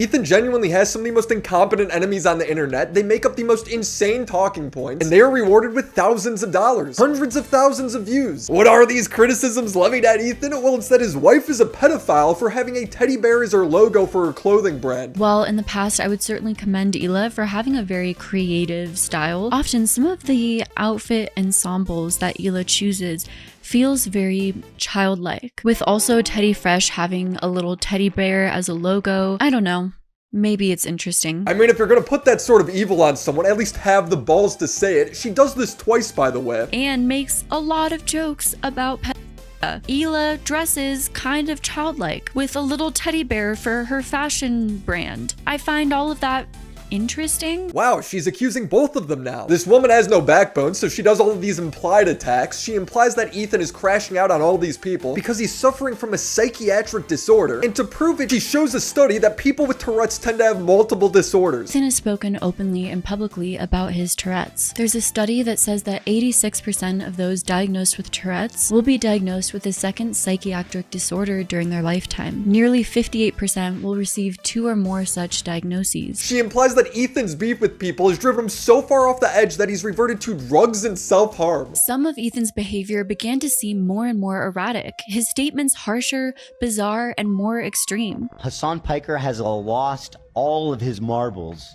Ethan genuinely has some of the most incompetent enemies on the internet. They make up the most insane talking points, and they are rewarded with thousands of dollars, hundreds of thousands of views. What are these criticisms levied at Ethan? Well, it's that his wife is a pedophile for having a teddy bear as her logo for her clothing brand. Well, in the past, I would certainly commend Hila for having a very creative style. Often, some of the outfit ensembles that Hila chooses feels very childlike, with also Teddy Fresh having a little teddy bear as a logo. I don't know. Maybe it's interesting. I mean, if you're gonna put that sort of evil on someone, at least have the balls to say it. She does this twice, by the way. And makes a lot of jokes about pedophilia. Hila dresses kind of childlike, with a little teddy bear for her fashion brand. I find all of that interesting. Wow, she's accusing both of them now. This woman has no backbone, so she does all of these implied attacks. She implies that Ethan is crashing out on all these people because he's suffering from a psychiatric disorder. And to prove it, she shows a study that people with Tourette's tend to have multiple disorders. Ethan has spoken openly and publicly about his Tourette's. There's a study that says that 86% of those diagnosed with Tourette's will be diagnosed with a second psychiatric disorder during their lifetime. Nearly 58% will receive 2 or more such diagnoses. She implies that Ethan's beef with people has driven him so far off the edge that he's reverted to drugs and self-harm. Some of Ethan's behavior began to seem more and more erratic, his statements harsher, bizarre, and more extreme. Hasan Piker has lost all of his marbles.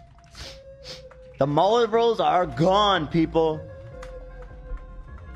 The mullet rolls are gone, people.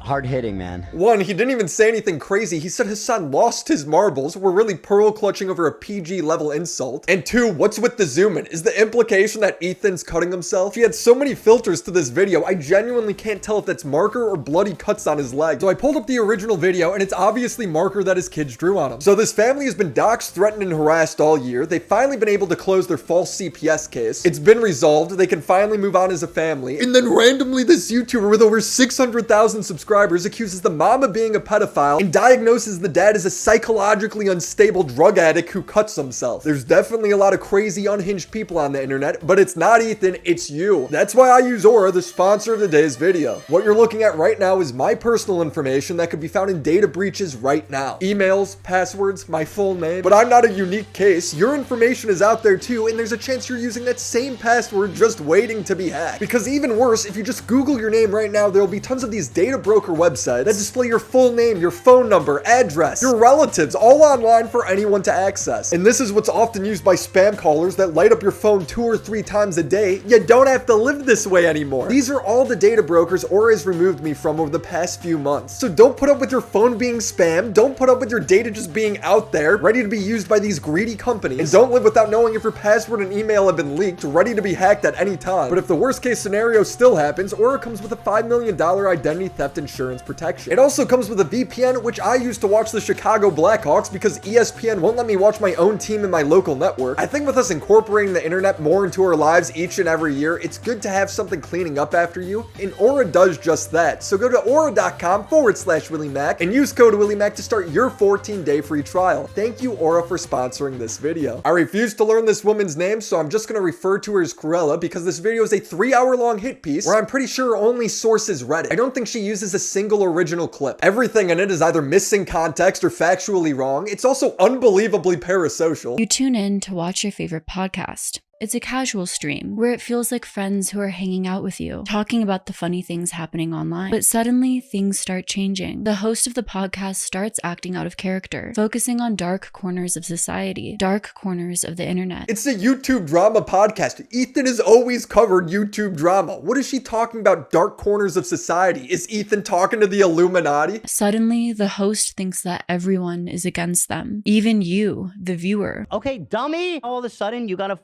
Hard hitting, man. One, he didn't even say anything crazy. He said Hasan lost his marbles. We're really pearl clutching over a PG level insult. And 2, what's with the zoom in? Is the implication that Ethan's cutting himself? He had so many filters to this video, I genuinely can't tell if that's marker or bloody cuts on his leg. So I pulled up the original video, and it's obviously marker that his kids drew on him. So this family has been doxxed, threatened, and harassed all year. They've finally been able to close their false CPS case. It's been resolved. They can finally move on as a family. And then randomly this YouTuber with over 600,000 subscribers accuses the mom of being a pedophile and diagnoses the dad as a psychologically unstable drug addict who cuts himself. There's definitely a lot of crazy, unhinged people on the internet, but it's not Ethan, it's you. That's why I use Aura, the sponsor of today's video. What you're looking at right now is my personal information that could be found in data breaches right now. Emails, passwords, my full name. But I'm not a unique case. Your information is out there too, and there's a chance you're using that same password just waiting to be hacked. Because even worse, if you just Google your name right now, there'll be tons of these data broker websites that display your full name, your phone number, address, your relatives, all online for anyone to access. And this is what's often used by spam callers that light up your phone 2 or 3 times a day. You don't have to live this way anymore. These are all the data brokers Aura has removed me from over the past few months. So don't put up with your phone being spammed. Don't put up with your data just being out there, ready to be used by these greedy companies. And don't live without knowing if your password and email have been leaked, ready to be hacked at any time. But if the worst case scenario still happens, Aura comes with a $5 million identity theft insurance protection. It also comes with a VPN, which I use to watch the Chicago Blackhawks because ESPN won't let me watch my own team in my local network. I think with us incorporating the internet more into our lives each and every year, it's good to have something cleaning up after you, and Aura does just that. So go to aura.com/WillyMac and use code WillyMac to start your 14-day free trial. Thank you, Aura, for sponsoring this video. I refuse to learn this woman's name, so I'm just going to refer to her as Cruella because this video is a 3-hour-long hit piece where I'm pretty sure her only source is Reddit. I don't think she uses a single original clip. Everything in it is either missing context or factually wrong. It's also unbelievably parasocial. You tune in to watch your favorite podcast. It's a casual stream where it feels like friends who are hanging out with you, talking about the funny things happening online. But suddenly, things start changing. The host of the podcast starts acting out of character, focusing on dark corners of society, dark corners of the internet. It's a YouTube drama podcast. Ethan has always covered YouTube drama. What is she talking about dark corners of society? Is Ethan talking to the Illuminati? Suddenly, the host thinks that everyone is against them, even you, the viewer. Okay, dummy. All of a sudden, you gotta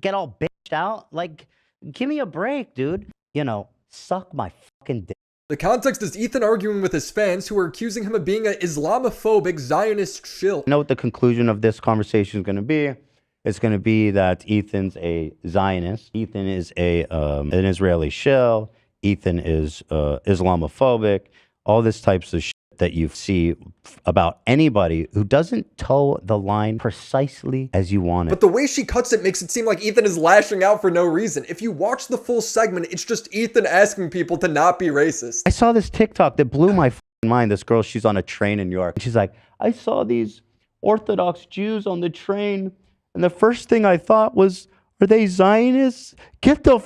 get all bitched out. Like, give me a break, dude. You know, suck my fucking dick. The context is Ethan arguing with his fans who are accusing him of being an Islamophobic Zionist shill. I know what the conclusion of this conversation is going to be. It's going to be that Ethan's a Zionist. Ethan is an Israeli shill. Ethan is Islamophobic. All this types of shit that you see about anybody who doesn't toe the line precisely as you want it. But the way she cuts it makes it seem like Ethan is lashing out for no reason. If you watch the full segment, it's just Ethan asking people to not be racist. I saw this TikTok that blew my mind. This girl, she's on a train in New York. She's like, I saw these Orthodox Jews on the train And the first thing I thought was, are they Zionists? Get the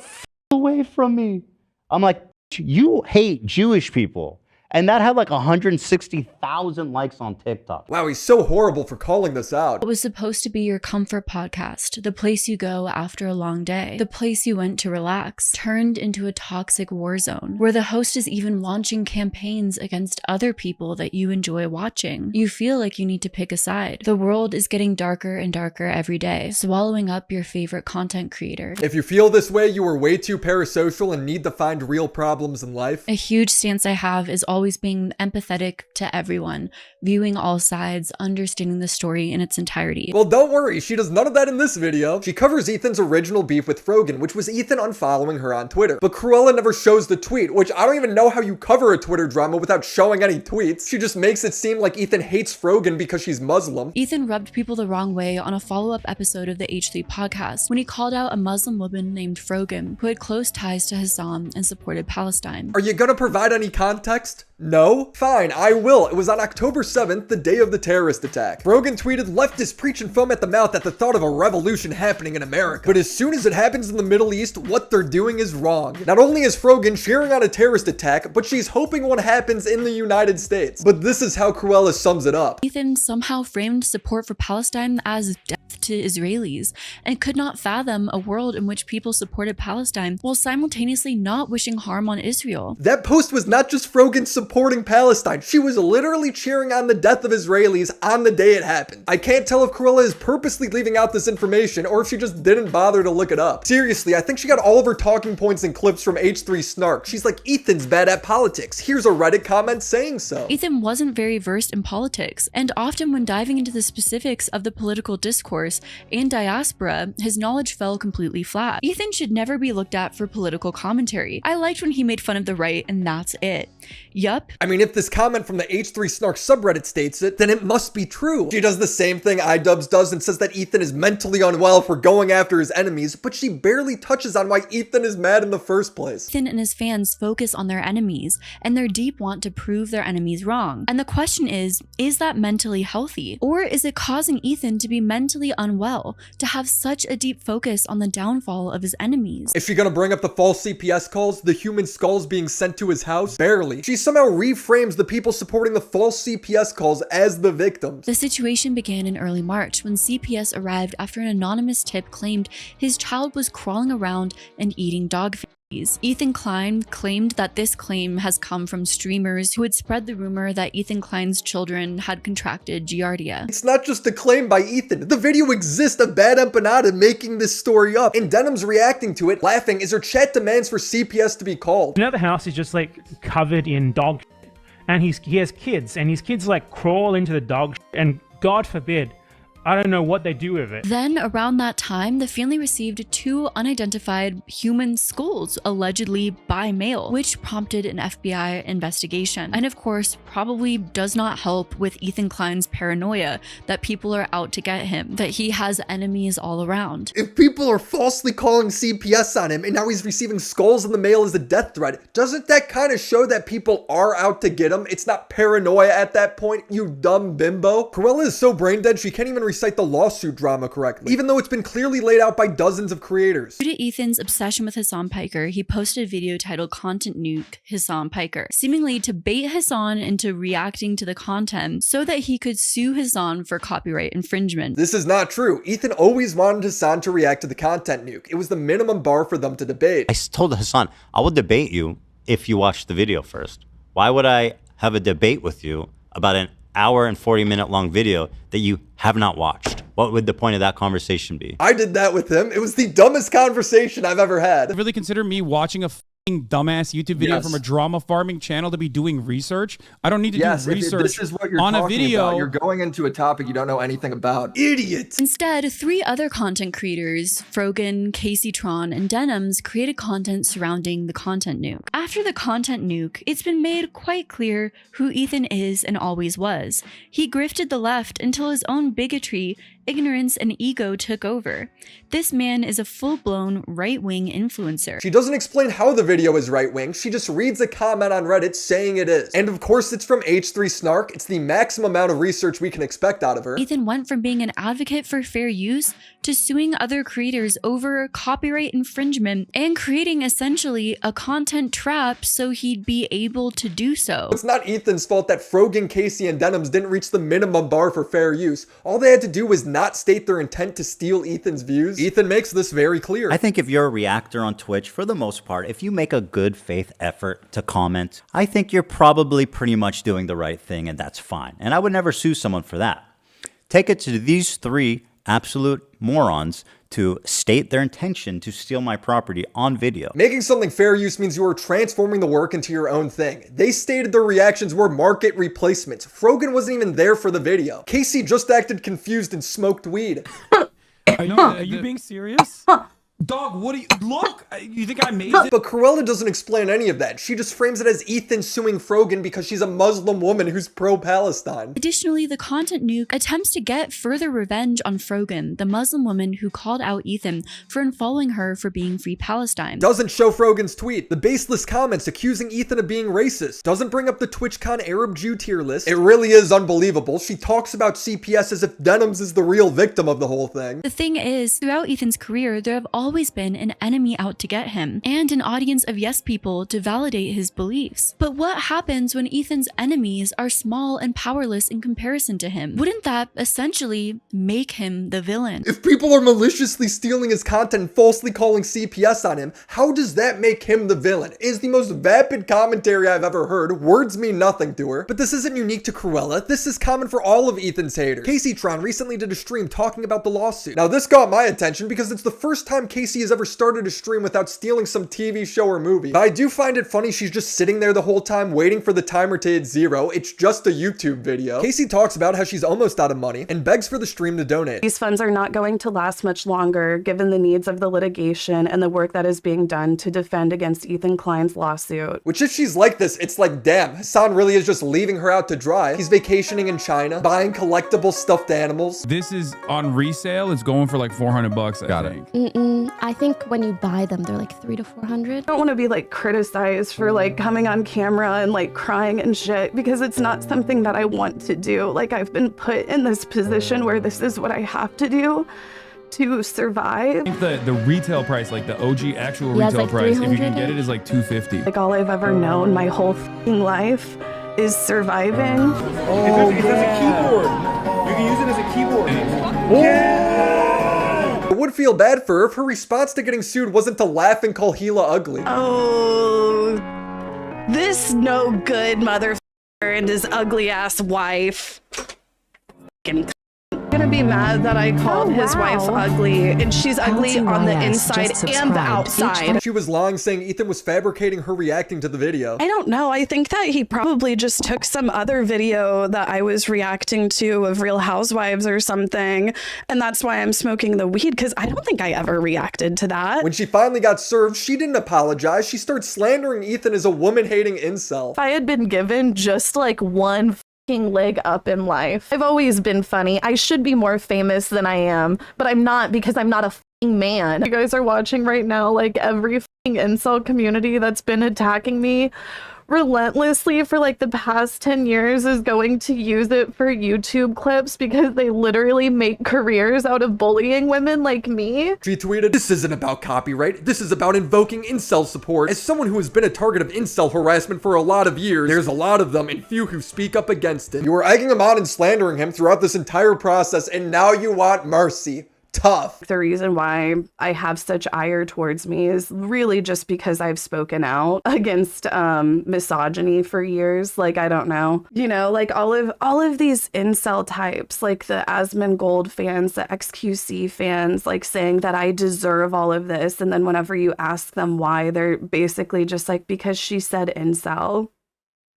away from me. I'm like, you hate Jewish people. And that had like 160,000 likes on TikTok. Wow, he's so horrible for calling this out. It was supposed to be your comfort podcast, the place you go after a long day, the place you went to relax, turned into a toxic war zone, where the host is even launching campaigns against other people that you enjoy watching. You feel like you need to pick a side. The world is getting darker and darker every day, swallowing up your favorite content creator. If you feel this way, you are way too parasocial and need to find real problems in life. A huge stance I have is always being empathetic to everyone, viewing all sides, understanding the story in its entirety. Well, don't worry, she does none of that in this video. She covers Ethan's original beef with Frogan, which was Ethan unfollowing her on Twitter. But Cruella never shows the tweet, which I don't even know how you cover a Twitter drama without showing any tweets. She just makes it seem like Ethan hates Frogan because she's Muslim. Ethan rubbed people the wrong way on a follow-up episode of the H3 podcast when he called out a Muslim woman named Frogan who had close ties to Hasan and supported Palestine. Are you gonna provide any context? No? Fine, I will. It was on October 7th, the day of the terrorist attack. Frogan tweeted, leftists preaching foam at the mouth at the thought of a revolution happening in America. But as soon as it happens in the Middle East, what they're doing is wrong. Not only is Frogan cheering on a terrorist attack, but she's hoping one happens in the United States. But this is how Cruella sums it up. Ethan somehow framed support for Palestine as death to Israelis and could not fathom a world in which people supported Palestine while simultaneously not wishing harm on Israel. That post was not just Frogan supporting Palestine. She was literally cheering on the death of Israelis on the day it happened. I can't tell if Cruella is purposely leaving out this information or if she just didn't bother to look it up. Seriously, I think she got all of her talking points and clips from H3 Snark. She's like, Ethan's bad at politics. Here's a Reddit comment saying so. Ethan wasn't very versed in politics, and often when diving into the specifics of the political discourse and diaspora, his knowledge fell completely flat. Ethan should never be looked at for political commentary. I liked when he made fun of the right, and that's it. Yup. I mean, if this comment from the H3 Snark subreddit states it, then it must be true. She does the same thing iDubbbz does and says that Ethan is mentally unwell for going after his enemies, but she barely touches on why Ethan is mad in the first place. Ethan and his fans focus on their enemies and their deep want to prove their enemies wrong. And the question is that mentally healthy? Or is it causing Ethan to be mentally unwell, to have such a deep focus on the downfall of his enemies? Is she gonna bring up the false CPS calls, the human skulls being sent to his house? Barely. She somehow reframes the people supporting the false CPS calls as the victims. The situation began in early March when CPS arrived after an anonymous tip claimed his child was crawling around and eating dog food. Ethan Klein claimed that this claim has come from streamers who had spread the rumor that Ethan Klein's children had contracted Giardia. It's not just a claim by Ethan. The video exists of Bad Empanada making this story up, and Denim's reacting to it, laughing as her chat demands for CPS to be called. You know, the house is just like covered in dog shit, and he has kids, and his kids like crawl into the dog shit, and God forbid, I don't know what they do with it. Then, around that time, the family received 2 unidentified human skulls, allegedly by mail, which prompted an FBI investigation. And of course, probably does not help with Ethan Klein's paranoia that people are out to get him, that he has enemies all around. If people are falsely calling CPS on him and now he's receiving skulls in the mail as a death threat, doesn't that kind of show that people are out to get him? It's not paranoia at that point, you dumb bimbo. Cruella is so brain dead she can't even recite the lawsuit drama correctly, even though it's been clearly laid out by dozens of creators. Due to Ethan's obsession with Hasan Piker, he posted a video titled Content Nuke Hasan Piker, seemingly to bait Hasan into reacting to the content so that he could sue Hasan for copyright infringement. This is not true. Ethan always wanted Hasan to react to the content nuke. It was the minimum bar for them to debate. I told Hasan, I will debate you if you watch the video first. Why would I have a debate with you about an hour and 40-minute long video that you have not watched? What would the point of that conversation be? I did that with him. It was the dumbest conversation I've ever had. Really consider me watching a dumbass YouTube video from a drama farming channel to be doing research? I don't need to do research this is what you're on a talking video. About. You're going into a topic you don't know anything about. Idiots! Instead, 3 other content creators, Frogan, KaceyTron, and Denims, created content surrounding the content nuke. After the content nuke, it's been made quite clear who Ethan is and always was. He grifted the left until his own bigotry ignorance and ego took over. This man is a full-blown right-wing influencer. She doesn't explain how the video is right-wing, she just reads a comment on Reddit saying it is. And of course it's from H3 Snark, it's the maximum amount of research we can expect out of her. Ethan went from being an advocate for fair use to suing other creators over copyright infringement and creating essentially a content trap so he'd be able to do so. It's not Ethan's fault that Frogan, Casey, and Denims didn't reach the minimum bar for fair use. All they had to do was not state their intent to steal Ethan's views. Ethan makes this very clear. I think if you're a reactor on Twitch, for the most part, if you make a good faith effort to comment, I think you're probably pretty much doing the right thing, and that's fine. And I would never sue someone for that. Take it to these three absolute morons to state their intention to steal my property on video. Making something fair use means you are transforming the work into your own thing. They stated their reactions were market replacements. Frogan wasn't even there for the video. Casey just acted confused and smoked weed. Are you being serious? Dog, what do you look? You think I made it? But Cruella doesn't explain any of that. She just frames it as Ethan suing Frogan because she's a Muslim woman who's pro-Palestine. Additionally, the content nuke attempts to get further revenge on Frogan, the Muslim woman who called out Ethan for unfollowing her for being free Palestine. Doesn't show Frogan's tweet. The baseless comments accusing Ethan of being racist. Doesn't bring up the TwitchCon Arab Jew tier list. It really is unbelievable. She talks about CPS as if Denims is the real victim of the whole thing. The thing is, throughout Ethan's career, there have always been an enemy out to get him, and an audience of yes people to validate his beliefs. But what happens when Ethan's enemies are small and powerless in comparison to him? Wouldn't that essentially make him the villain? If people are maliciously stealing his content and falsely calling CPS on him, how does that make him the villain? It is the most vapid commentary I've ever heard. Words mean nothing to her. But this isn't unique to Cruella. This is common for all of Ethan's haters. KaceyTron recently did a stream talking about the lawsuit. Now this got my attention because it's the first time Casey has ever started a stream without stealing some TV show or movie. But I do find it funny she's just sitting there the whole time waiting for the timer to hit 0. It's just a YouTube video. Casey talks about how she's almost out of money and begs for the stream to donate. These funds are not going to last much longer given the needs of the litigation and the work that is being done to defend against Ethan Klein's lawsuit. Which if she's like this, it's like, damn, Hasan really is just leaving her out to dry. He's vacationing in China, buying collectible stuffed animals. This is on resale. It's going for like $400, I think. I think when you buy them, they're like $300 to $400. I don't want to be like criticized for like coming on camera and like crying and shit because it's not something that I want to do. Like I've been put in this position where this is what I have to do to survive. I think the retail price, like the OG actual retail like price, if you can $300. get it, is like $250. Like all I've ever known my whole f***ing life is surviving. Oh, it's a keyboard. You can use it as a keyboard. I would feel bad for her if her response to getting sued wasn't to laugh and call Gila ugly. Oh, this no good motherfucker and his ugly ass wife. F***ing gonna be mad that I called his wife ugly, and she's ugly on the inside and the outside. She was lying, saying Ethan was fabricating her reacting to the video. I don't know. I think that he probably just took some other video that I was reacting to of Real Housewives or something, and that's why I'm smoking the weed, because I don't think I ever reacted to that. When she finally got served, she didn't apologize. She started slandering Ethan as a woman-hating incel. If I had been given just like one leg up in life, I've always been funny. I should be more famous than I am, but I'm not because I'm not a f***ing man. You guys are watching right now, like every f***ing incel community that's been attacking me relentlessly for like the past 10 years is going to use it for YouTube clips because they literally make careers out of bullying women like me. She tweeted, "This isn't about copyright. This is about invoking incel support. As someone who has been a target of incel harassment for a lot of years, there's a lot of them and few who speak up against it. You were egging him on and slandering him throughout this entire process, and now you want mercy. Tough." The reason why I have such ire towards me is really just because I've spoken out against misogyny for years. Like, I don't know, you know, like all of these incel types, like the Asmongold fans, the XQC fans, like saying that I deserve all of this. And then whenever you ask them why, they're basically just like, because she said incel.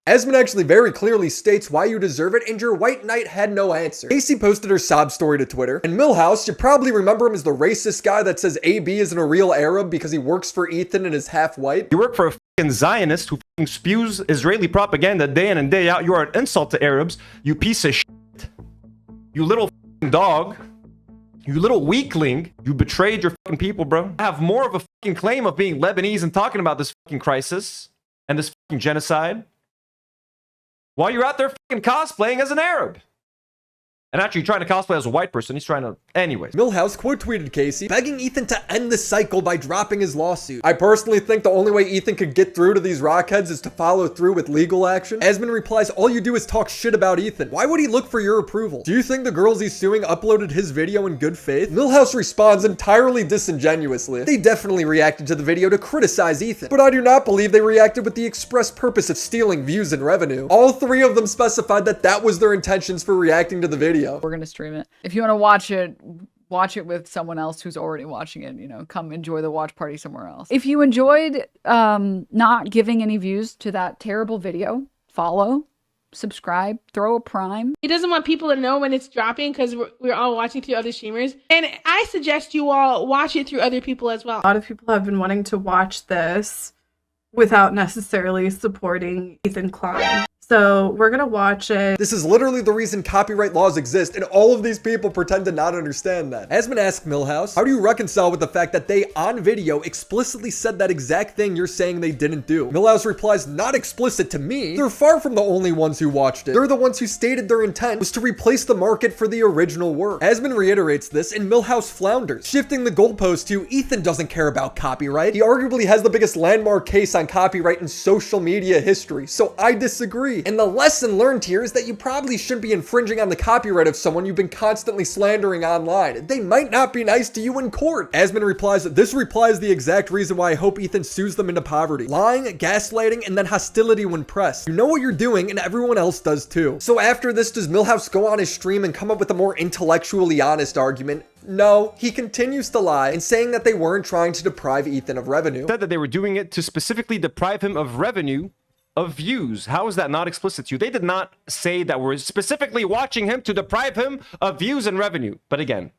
Asmon actually very clearly states why you deserve it, and your white knight had no answer. Casey posted her sob story to Twitter, and Millhouse, you probably remember him as the racist guy that says AB isn't a real Arab because he works for Ethan and is half white. You work for a fucking Zionist who fucking spews Israeli propaganda day in and day out. You are an insult to Arabs, you piece of shit. You little fucking dog. You little weakling. You betrayed your fucking people, bro. I have more of a fucking claim of being Lebanese and talking about this fucking crisis and this fucking genocide while you're out there fucking cosplaying as an Arab. And actually trying to cosplay as a white person. He's trying to... Anyways. Milhouse quote tweeted Casey, begging Ethan to end the cycle by dropping his lawsuit. I personally think the only way Ethan could get through to these rockheads is to follow through with legal action. Asmon replies, all you do is talk shit about Ethan. Why would he look for your approval? Do you think the girls he's suing uploaded his video in good faith? Milhouse responds entirely disingenuously. They definitely reacted to the video to criticize Ethan, but I do not believe they reacted with the express purpose of stealing views and revenue. All three of them specified that that was their intentions for reacting to the video. We're gonna stream it. If you want to watch it with someone else who's already watching it, you know, come enjoy the watch party somewhere else. If you enjoyed not giving any views to that terrible video, follow, subscribe, throw a prime. He doesn't want people to know when it's dropping because we're all watching through other streamers. And I suggest you all watch it through other people as well. A lot of people have been wanting to watch this without necessarily supporting Ethan Klein. So we're gonna watch it. This is literally the reason copyright laws exist, and all of these people pretend to not understand that. Asmon asked Milhouse, how do you reconcile with the fact that they, on video, explicitly said that exact thing you're saying they didn't do? Milhouse replies, not explicit to me. They're far from the only ones who watched it. They're the ones who stated their intent was to replace the market for the original work. Asmon reiterates this, and Milhouse flounders, shifting the goalpost to Ethan doesn't care about copyright. He arguably has the biggest landmark case on copyright in social media history, so I disagree. And the lesson learned here is that you probably shouldn't be infringing on the copyright of someone you've been constantly slandering online. They might not be nice to you in court. Asmon replies that this reply is the exact reason why I hope Ethan sues them into poverty. Lying, gaslighting, and then hostility when pressed. You know what you're doing, and everyone else does too. So after this, does Milhouse go on his stream and come up with a more intellectually honest argument? No, he continues to lie and saying that they weren't trying to deprive Ethan of revenue. Said that they were doing it to specifically deprive him of revenue, of views. How is that not explicit to you? They did not say that we're specifically watching him to deprive him of views and revenue. But again,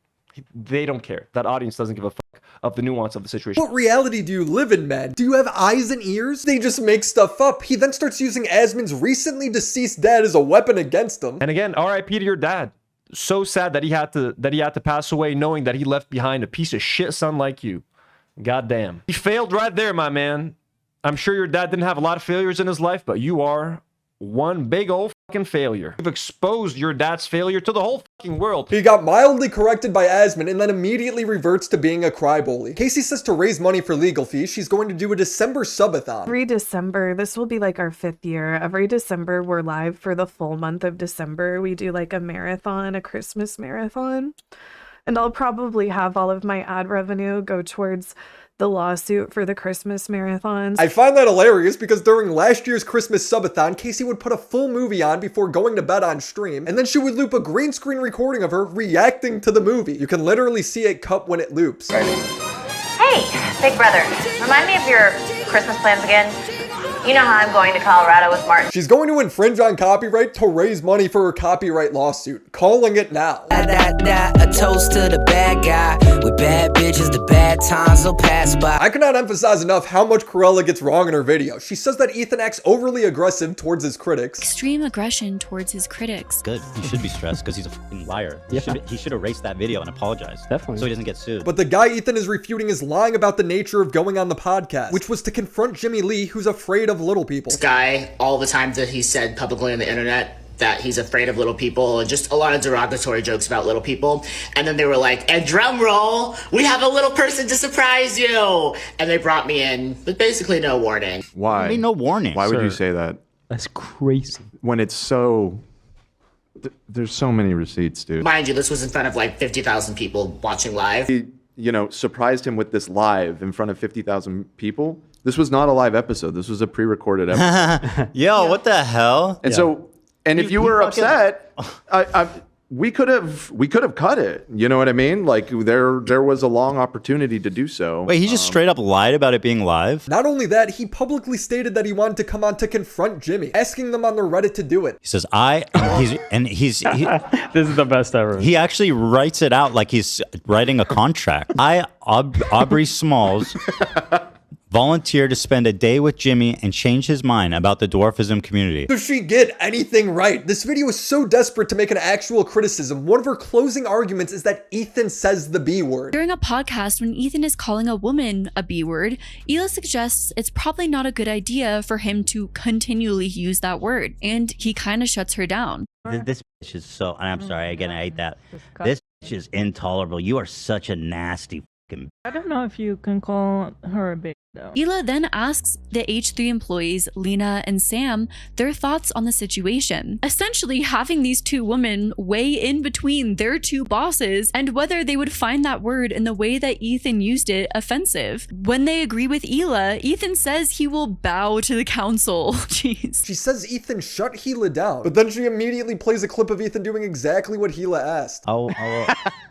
they don't care. That audience doesn't give a fuck of the nuance of the situation. What reality do you live in, man? Do you have eyes and ears? They just make stuff up. He then starts using Asmon's recently deceased dad as a weapon against him. And again, RIP to your dad. So sad that he had to pass away knowing that he left behind a piece of shit son like you. Goddamn. He failed right there, my man. I'm sure your dad didn't have a lot of failures in his life, but you are one big old fucking failure. You've exposed your dad's failure to the whole fucking world. He got mildly corrected by Asmon and then immediately reverts to being a crybaby. Casey says to raise money for legal fees, she's going to do a December subathon. Every December, this will be like our 5th year. Every December, we're live for the full month of December. We do like a marathon, a Christmas marathon. And I'll probably have all of my ad revenue go towards the lawsuit for the Christmas marathons. I find that hilarious because during last year's Christmas subathon, Casey would put a full movie on before going to bed on stream, and then she would loop a green screen recording of her reacting to the movie. You can literally see it cut when it loops. Hey, big brother, remind me of your Christmas plans again. You know how I'm going to Colorado with Martin. She's going to infringe on copyright to raise money for her copyright lawsuit. Calling it now. A toast to the bad guy. With bad bitches, the bad times will pass by. I cannot emphasize enough how much Cruella gets wrong in her video. She says that Ethan acts overly aggressive towards his critics. Extreme aggression towards his critics. Good. He should be stressed because he's a fucking liar. He should erase that video and apologize. Definitely. So he doesn't get sued. But the guy Ethan is refuting is lying about the nature of going on the podcast, which was to confront Jimmy Lee, who's afraid of little people. This guy, all the times that he said publicly on the internet that he's afraid of little people, and just a lot of derogatory jokes about little people. And then they were like, and drum roll, we have a little person to surprise you. And they brought me in with basically no warning. Why? I mean, no warning. Why would you say that? That's crazy. When it's so... There's so many receipts, dude. Mind you, this was in front of like 50,000 people watching live. He, surprised him with this live in front of 50,000 people. This was not a live episode. This was a pre-recorded episode. Yo, what the hell? And so, and if you were upset, we could have cut it. You know what I mean? Like there was a long opportunity to do so. Wait, he just straight up lied about it being live? Not only that, he publicly stated that he wanted to come on to confront Jimmy, asking them on their Reddit to do it. He says, he's this is the best ever. He actually writes it out like he's writing a contract. Aubrey Smalls volunteered to spend a day with Jimmy and change his mind about the dwarfism community. Does she get anything right? This video is so desperate to make an actual criticism. One of her closing arguments is that Ethan says the B word. During a podcast, when Ethan is calling a woman a B word, Hila suggests it's probably not a good idea for him to continually use that word, and he kind of shuts her down. This bitch is so, and I'm sorry, again, I hate that. This bitch is intolerable. You are such a nasty fucking. I don't know if you can call her a bitch, though. Hila then asks the H3 employees, Lena and Sam, their thoughts on the situation. Essentially having these two women weigh in between their two bosses and whether they would find that word in the way that Ethan used it offensive. When they agree with Hila, Ethan says he will bow to the council. Jeez. She says Ethan shut Hila down, but then she immediately plays a clip of Ethan doing exactly what Hila asked.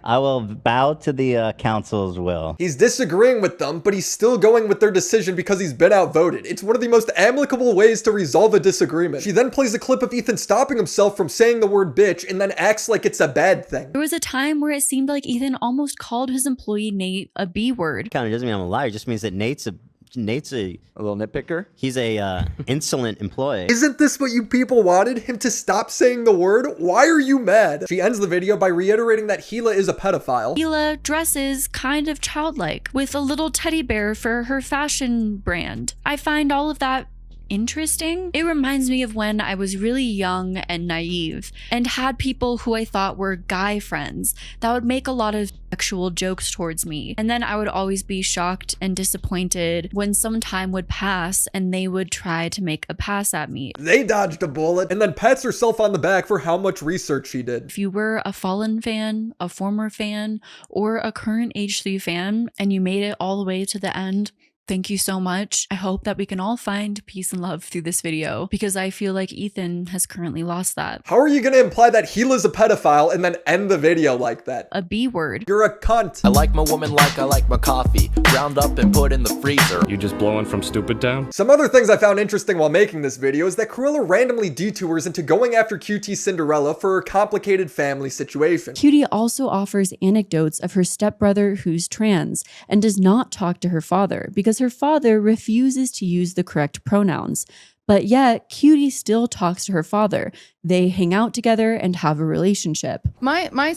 I will bow to the council's will. He's disagreeing with them, but he's still going with their decision because he's been outvoted. It's one of the most amicable ways to resolve a disagreement. She then plays a clip of Ethan stopping himself from saying the word bitch and then acts like it's a bad thing. There was a time where it seemed like Ethan almost called his employee Nate a B word. Kind of doesn't mean I'm a liar. It just means that Nate's a little nitpicker. He's a insolent employee. Isn't this what you people wanted? Him to stop saying the word? Why are you mad? She ends the video by reiterating that Hila is a pedophile. Hila dresses kind of childlike with a little teddy bear for her fashion brand. I find all of that interesting. It reminds me of when I was really young and naive and had people who I thought were guy friends that would make a lot of sexual jokes towards me. And then I would always be shocked and disappointed when some time would pass and they would try to make a pass at me. They dodged a bullet and then pats herself on the back for how much research she did. If you were a Fallen fan, a former fan, or a current H3 fan and you made it all the way to the end, thank you so much. I hope that we can all find peace and love through this video because I feel like Ethan has currently lost that. How are you going to imply that Hila's a pedophile and then end the video like that? A B word. You're a cunt. I like my woman like I like my coffee. Ground up and put in the freezer. You just blowing from Stupid Town? Some other things I found interesting while making this video is that Cruella randomly detours into going after QT Cinderella for her complicated family situation. Cutie also offers anecdotes of her stepbrother who's trans and does not talk to her father because her father refuses to use the correct pronouns. But yet, Cutie still talks to her father. They hang out together and have a relationship. My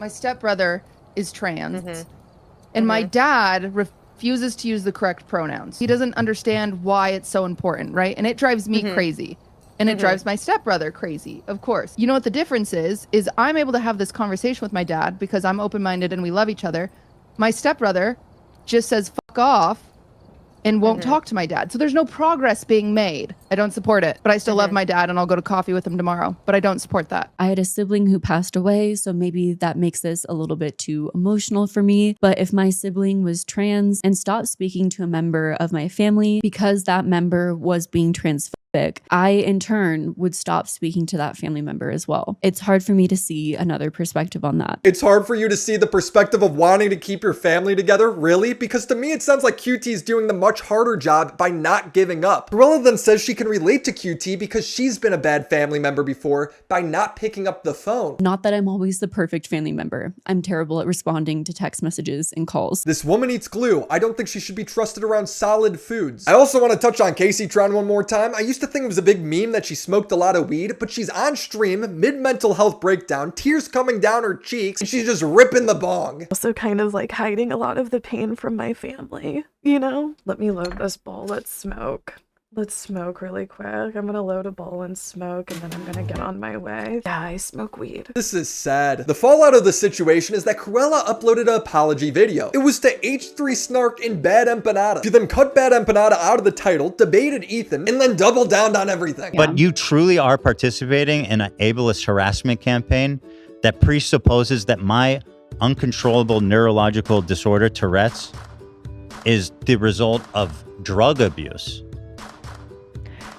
stepbrother is trans, and my dad refuses to use the correct pronouns. He doesn't understand why it's so important, right? And it drives me crazy. And it drives my stepbrother crazy, of course. You know what the difference is I'm able to have this conversation with my dad because I'm open-minded and we love each other. My stepbrother just says fuck off and won't talk to my dad. So there's no progress being made. I don't support it, but I still love my dad and I'll go to coffee with him tomorrow, but I don't support that. I had a sibling who passed away, so maybe that makes this a little bit too emotional for me. But if my sibling was trans and stopped speaking to a member of my family because that member was being transphobic, I in turn would stop speaking to that family member as well. It's hard for me to see another perspective on that. It's hard for you to see the perspective of wanting to keep your family together, really? Because to me it sounds like QT's doing the much harder job by not giving up. Cruella then says she can relate to QT because she's been a bad family member before by not picking up the phone. Not that I'm always the perfect family member. I'm terrible at responding to text messages and calls. This woman eats glue. I don't think she should be trusted around solid foods. I also want to touch on KaceyTron one more time. I used to think it was a big meme that she smoked a lot of weed, but she's on stream, mid-mental health breakdown, tears coming down her cheeks, and she's just ripping the bong. Also kind of like hiding a lot of the pain from my family, you know? Let me load this bowl. Let's smoke. Let's smoke really quick. I'm gonna load a bowl and smoke, and then I'm gonna get on my way. Yeah, I smoke weed. This is sad. The fallout of the situation is that Cruella uploaded an apology video. It was to H3 Snark in Bad Empanada. She then cut Bad Empanada out of the title, debated Ethan, and then doubled down on everything. But you truly are participating in an ableist harassment campaign that presupposes that my uncontrollable neurological disorder, Tourette's, is the result of drug abuse.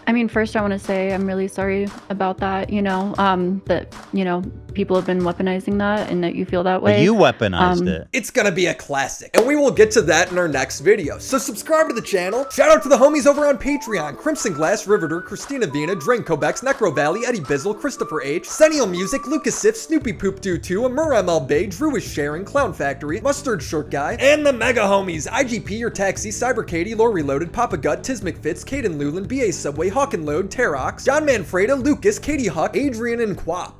I mean, first I want to say I'm really sorry about that, that, people have been weaponizing that and that you feel that way. You weaponized it. It's gonna be a classic, and we will get to that in our next video. So subscribe to the channel. Shout out to the homies over on Patreon: Crimson Glass, Riveter, Christina Vina, Drankobex, Necro Valley, Eddie Bizzle, Christopher H, Sennial Music, Lucas Sif, Snoopy Poop Doo 2, Amur ML Bay, Drew is Sharing, Clown Factory, Mustard Short Guy, and the mega homies: IGP, Your Taxi, Cyber Katie, Lore Reloaded, Papa Gut, Tiz McFitz, Caden Lulin, BA Subway, Hawk and Load, Terox, John Manfreda, Lucas, Katie Huck, Adrian, and Quap.